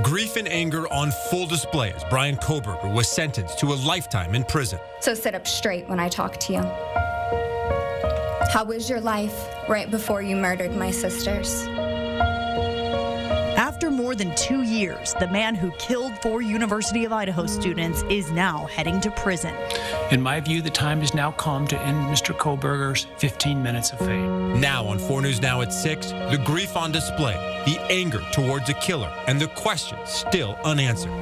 Grief and anger on full display as Brian Kohberger was sentenced to a lifetime in prison. So sit up straight when I talk to you. How was your life right before you murdered my sisters? After more than 2 years, the man who killed 4 University of Idaho students is now heading to prison. In my view, the time has now come to end Mr. Kohberger's 15 minutes of fame. Now on 4 News Now at 6, the grief on display, the anger towards a killer, and the questions still unanswered.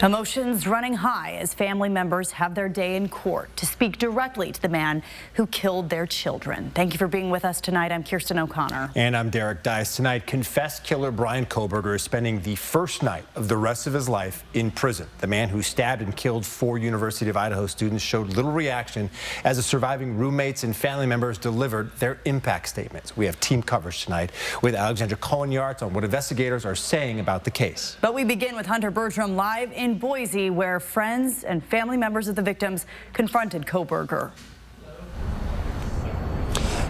Emotions running high as family members have their day in court to speak directly to the man who killed their children. Thank you for being with us tonight. I'm Kirsten O'Connor. And I'm Derek Dice. Tonight, confessed killer Brian Kohberger is spending the first night of the rest of his life in prison. The man who stabbed and killed 4 University of Idaho students showed little reaction as the surviving roommates and family members delivered their impact statements. We have team coverage tonight with Alexandra Collinyards on what investigators are saying about the case. But we begin with Hunter Bertram live in Boise, where friends and family members of the victims confronted Kohberger.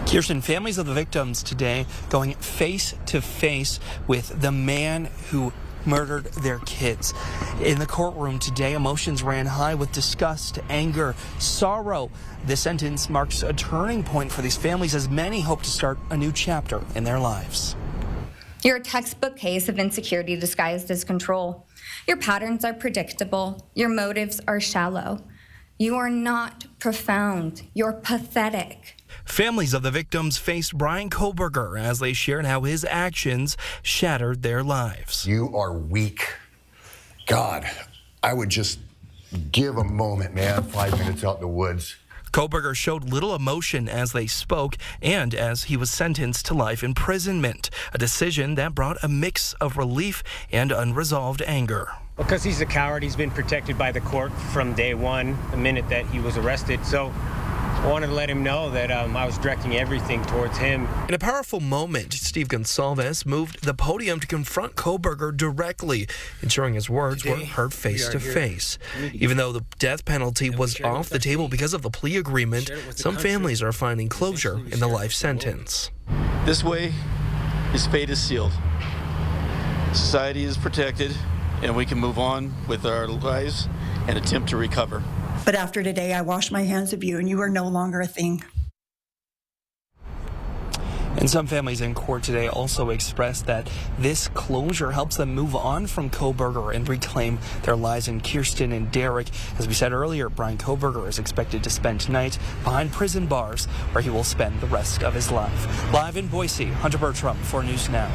Kirsten, families of the victims today going face to face with the man who murdered their kids. In the courtroom today, emotions ran high with disgust, anger, sorrow. This sentence marks a turning point for these families as many hope to start a new chapter in their lives. You're a textbook case of insecurity disguised as control. Your patterns are predictable. Your motives are shallow. You are not profound. You're pathetic. Families of the victims faced Brian Kohberger as they shared how his actions shattered their lives. You are weak. God, I would just give a moment, man. 5 minutes out in the woods. Kohberger showed little emotion as they spoke and as he was sentenced to life imprisonment, a decision that brought a mix of relief and unresolved anger. Because he's a coward, he's been protected by the court from day one, the minute that he was arrested. So I wanted to let him know that I was directing everything towards him. In a powerful moment, Steve Gonsalves moved the podium to confront Kohberger directly, ensuring his words were heard face to face. Even though the death penalty was off the table because of the plea agreement, some families are finding closure in the life sentence. This way, his fate is sealed. Society is protected, and we can move on with our lives and attempt to recover. But after today, I wash my hands of you, and you are no longer a thing. And some families in court today also expressed that this closure helps them move on from Kohberger and reclaim their lives. And Kirsten and Derek, as we said earlier, Brian Kohberger is expected to spend tonight behind prison bars, where he will spend the rest of his life. Live in Boise, Hunter Bertram, 4 News Now.